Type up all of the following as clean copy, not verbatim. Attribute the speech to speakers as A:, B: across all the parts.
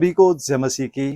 A: सभी को जय मसीह की।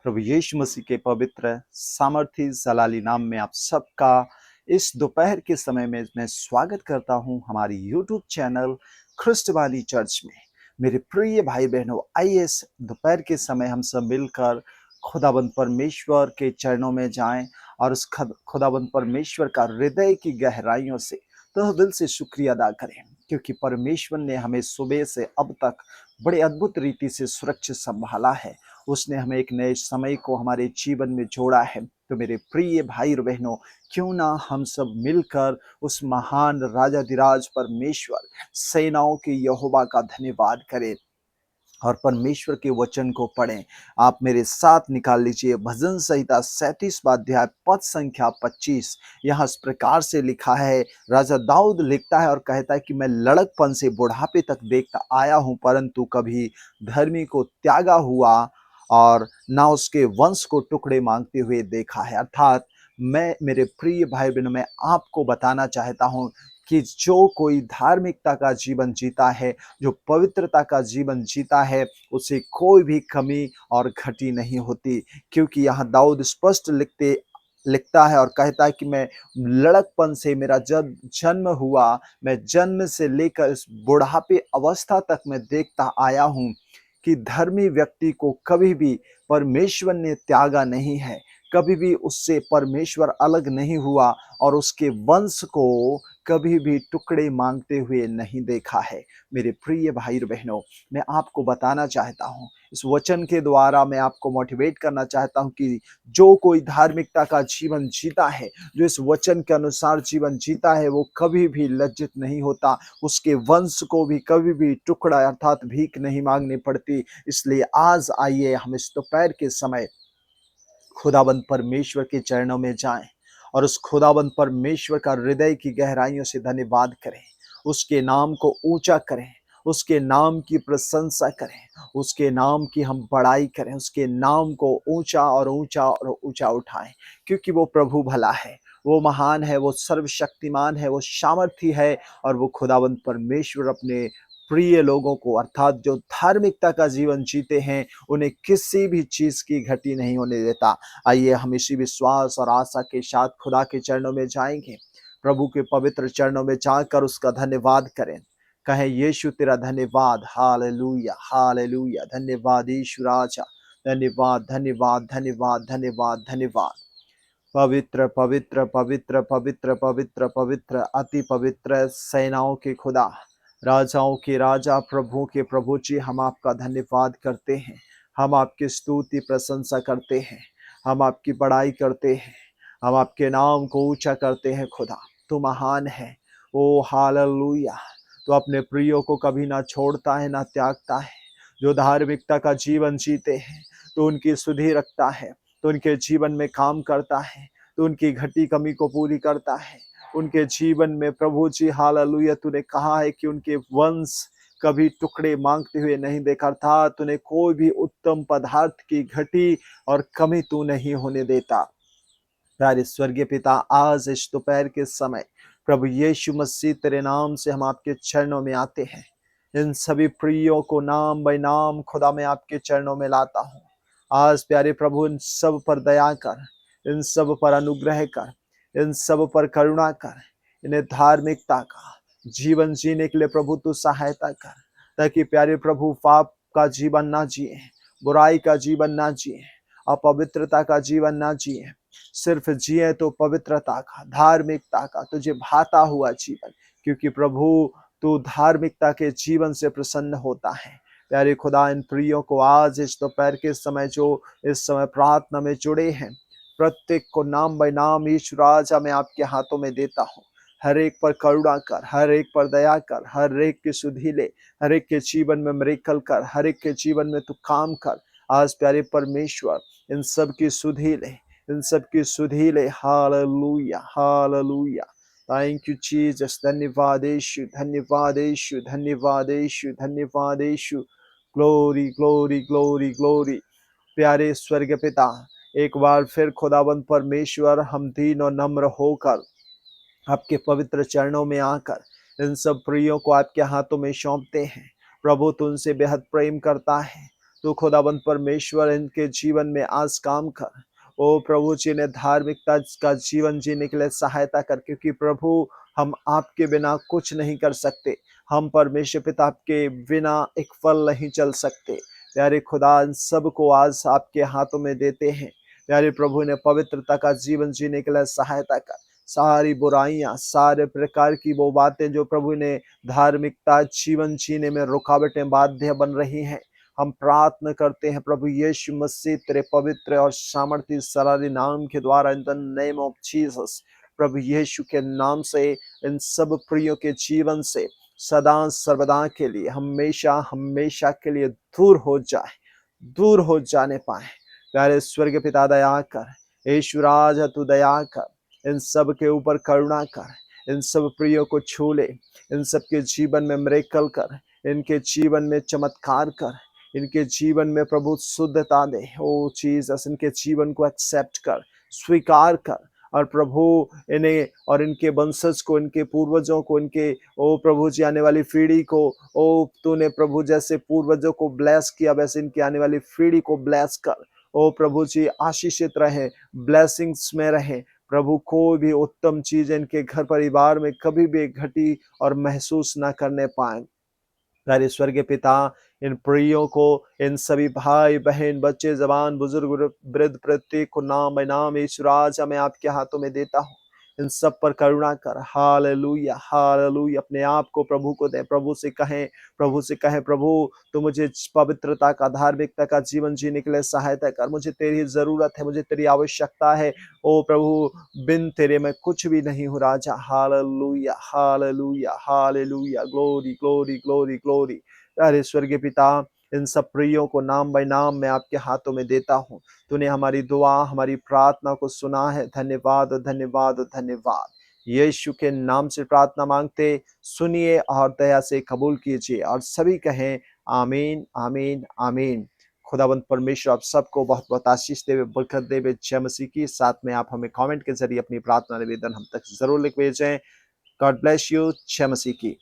A: प्रभु यीशु मसीह के पवित्र सामर्थी जलाली नाम में आप सबका इस दोपहर के समय में मैं स्वागत करता हूं हमारी यूट्यूब चैनल ख्रिस्टवाली चर्च में। मेरे प्रिय भाई बहनों, आइए इस दोपहर के समय हम सब मिलकर खुदाबंद परमेश्वर के चरणों में जाएं और उस खुदाबंद परमेश्वर का हृदय की गहराइयों से दिल से शुक्रिया अदा करें, क्योंकि परमेश्वर ने हमें सुबह से अब तक बड़े अद्भुत रीति से सुरक्षित संभाला है। उसने हमें एक नए समय को हमारे जीवन में जोड़ा है। तो मेरे प्रिय भाई और बहनों, क्यों ना हम सब मिलकर उस महान राजाधिराज परमेश्वर सेनाओं के यहोवा का धन्यवाद करें और परमेश्वर के वचन को पढ़ें। आप मेरे साथ निकाल लीजिए भजन संहिता 37वां अध्याय पद संख्या 25। यहाँ इस प्रकार से लिखा है। राजा दाऊद लिखता है और कहता है कि मैं लड़कपन से बुढ़ापे तक देखता आया हूं, परंतु कभी धर्मी को त्यागा हुआ और ना उसके वंश को टुकड़े मांगते हुए देखा है। अर्थात मैं, मेरे प्रिय भाई बहनों, मैं आपको बताना चाहता हूं कि जो कोई धार्मिकता का जीवन जीता है, जो पवित्रता का जीवन जीता है, उसे कोई भी कमी और घटी नहीं होती। क्योंकि यहाँ दाऊद स्पष्ट लिखता है और कहता है कि मैं लड़कपन से, मेरा जब जन्म हुआ, मैं जन्म से लेकर इस बुढ़ापे अवस्था तक मैं देखता आया हूं कि धर्मी व्यक्ति को कभी भी परमेश्वर ने त्यागा नहीं है। कभी भी उससे परमेश्वर अलग नहीं हुआ और उसके वंश को कभी भी टुकड़े मांगते हुए नहीं देखा है। मेरे प्रिय भाई और बहनों, मैं आपको बताना चाहता हूं, इस वचन के द्वारा मैं आपको मोटिवेट करना चाहता हूं कि जो कोई धार्मिकता का जीवन जीता है, जो इस वचन के अनुसार जीवन जीता है, वो कभी भी लज्जित नहीं होता। उसके वंश को भी कभी भी टुकड़ा अर्थात भीख नहीं मांगनी पड़ती। इसलिए आज आइए हम इस दोपहर के समय खुदाबंद परमेश्वर के चरणों में जाएं और उस खुदाबंद परमेश्वर का हृदय की गहराइयों से धन्यवाद करें, उसके नाम को ऊंचा करें, उसके नाम की प्रशंसा करें, उसके नाम की हम बड़ाई करें, उसके नाम को ऊंचा और ऊंचा और ऊंचा उठाएं। क्योंकि वो प्रभु भला है, वो महान है, वो सर्वशक्तिमान है, वो सामर्थी है और वो खुदाबंद परमेश्वर अपने प्रिय लोगों को अर्थात जो धार्मिकता का जीवन जीते हैं, उन्हें किसी भी चीज की घटी नहीं होने देता। आइए हम इसी विश्वास और आशा के साथ खुदा के चरणों में जाएंगे, प्रभु के पवित्र चरणों में जाकर उसका धन्यवाद करें। कहें, यीशु तेरा धन्यवाद, हालेलुया हालेलुया, धन्यवाद यीशु राजा, धन्यवाद धन्यवाद धन्यवाद धन्यवाद धन्यवाद। पवित्र पवित्र पवित्र पवित्र पवित्र पवित्र अति पवित्र सेनाओं के खुदा, राजाओं के राजा, प्रभु के प्रभु जी, हम आपका धन्यवाद करते हैं। हम आपकी स्तुति प्रशंसा करते हैं, हम आपकी बड़ाई करते हैं, हम आपके नाम को ऊंचा करते हैं। खुदा तू महान है। ओ हालेलुया। तो अपने प्रियो को कभी ना छोड़ता है ना त्यागता है। जो धार्मिकता का जीवन जीते हैं तो उनकी सुधि रखता है, तो उनके जीवन में काम करता है, तो उनकी घटी कमी को पूरी करता है। उनके जीवन में प्रभु जी हालेलुया, तूने कहा है कि उनके वंश कभी टुकड़े मांगते हुए नहीं देखा था। तूने कोई भी उत्तम पदार्थ की घटी और कमी तू नहीं होने देता। प्यारे स्वर्गीय पिता, आज इस दोपहर के समय प्रभु यीशु मसीह तेरे नाम से हम आपके चरणों में आते हैं। इन सभी प्रियों को नाम बाय नाम खुदा मैं आपके चरणों में लाता हूँ। आज प्यारे प्रभु, इन सब पर दया कर, इन सब पर अनुग्रह कर, इन सब पर करुणा कर। इन्हें धार्मिकता का जीवन जीने के लिए प्रभु तू सहायता कर, ताकि प्यारे प्रभु पाप का जीवन ना जिए, बुराई का जीवन ना जिए, अपवित्रता का जीवन ना जिए, सिर्फ जिए तो पवित्रता का, धार्मिकता का, तुझे भाता हुआ जीवन। क्योंकि प्रभु तू धार्मिकता के जीवन से प्रसन्न होता है। प्यारे खुदा, इन प्रियों को आज इस दोपहर के समय जो इस समय प्रार्थना में जुड़े हैं, प्रत्येक को नाम बाय नाम यीशु राजा मैं आपके हाथों में देता हूँ। हर एक पर करुणा कर, हर एक पर दया कर, हर एक की सुधि ले, हर एक के जीवन में मिरेकल कर, हर एक के जीवन में तू काम कर। आज प्यारे परमेश्वर, इन सब की सुधि ले, इन सब की सुधि ले। Hallelujah hallelujah. Thank you Jesus. धन्यवाद यीशु, धन्यवाद यीशु, धन्यवाद यीशु, धन्यवाद Yeshu. Glory glory glory glory. प्यारे स्वर्ग पिता, एक बार फिर खुदाबंद परमेश्वर, हम दीन और नम्र होकर आपके पवित्र चरणों में आकर इन सब प्रियों को आपके हाथों में सौंपते हैं। प्रभु तू उनसे बेहद प्रेम करता है, तो खुदाबंद परमेश्वर इनके जीवन में आज काम कर। ओ प्रभु जी ने धार्मिकता का जीवन जीने के लिए सहायता कर, क्योंकि प्रभु हम आपके बिना कुछ नहीं कर सकते। हम परमेश्वर पिता के बिना एक फल नहीं चल सकते। प्यारे खुदा, इन सबको आज आपके हाथों में देते हैं। प्यारे प्रभु ने पवित्रता का जीवन जीने के लिए सहायता कर। सारी बुराइयां, सारे प्रकार की वो बातें जो प्रभु ने धार्मिकता जीवन जीने में रुकावटें बाध्य बन रही हैं, हम प्रार्थना करते हैं प्रभु यीशु मसीह तेरे पवित्र और सामर्थी सरारी नाम के द्वारा, in the name of Jesus, प्रभु यीशु के नाम से इन सब प्रियों के जीवन से सदा सर्वदा के लिए, हमेशा हमेशा के लिए दूर हो जाए, दूर हो जाने पाए। प्यारे स्वर्ग पिता दया कर, यीशु राजा तू दया कर, इन सब के ऊपर करुणा कर, इन सब प्रियों को छू ले, इन सब के जीवन में मिरेकल कर, इनके जीवन में चमत्कार कर, इनके जीवन में प्रभु शुद्धता दे। ओ जीसस, इनके जीवन को एक्सेप्ट कर, स्वीकार कर, और प्रभु इन्हें और इनके वंशज को, इनके पूर्वजों को, इनके ओ प्रभु जी आने वाली पीढ़ी को, ओ तूने प्रभु जैसे पूर्वजों को ब्लेस किया वैसे इनकी आने वाली पीढ़ी को ब्लेस कर। ओ प्रभु जी आशीषित रहे, ब्लेसिंग्स में रहे प्रभु। कोई भी उत्तम चीज इनके घर परिवार में कभी भी घटी और महसूस ना करने पाए। प्यारे स्वर्गीय पिता, इन प्रियों को, इन सभी भाई बहन बच्चे जवान बुजुर्ग वृद्ध प्रत्येक को नाम बाय नाम यीशु राजा मैं आपके हाथों में देता हूँ। इन सब पर करुणा कर। Hallelujah hallelujah. अपने आप को प्रभु को दे, प्रभु से कहें, प्रभु तो मुझे पवित्रता का, धार्मिकता का जीवन जीने के लिए सहायता कर। मुझे तेरी जरूरत है, मुझे तेरी आवश्यकता है। ओ प्रभु, बिन तेरे मैं कुछ भी नहीं हूँ राजा। Hallelujah hallelujah hallelujah. Glory glory glory glory. अरे स्वर्गीय पिता, इन सब प्रियों को नाम बाय नाम मैं आपके हाथों में देता हूँ। तूने हमारी दुआ, हमारी प्रार्थना को सुना है। धन्यवाद धन्यवाद धन्यवाद। यीशु के नाम से प्रार्थना मांगते, सुनिए और दया से कबूल कीजिए, और सभी कहें आमीन आमीन आमीन। खुदावंत परमेश्वर आप सबको बहुत बहुत आशीष देवे, बरकत देवे। जय मसीह की। साथ में आप हमें कमेंट के जरिए अपनी प्रार्थना निवेदन हम तक जरूर लिख भेजें। God bless you. जय मसीह की।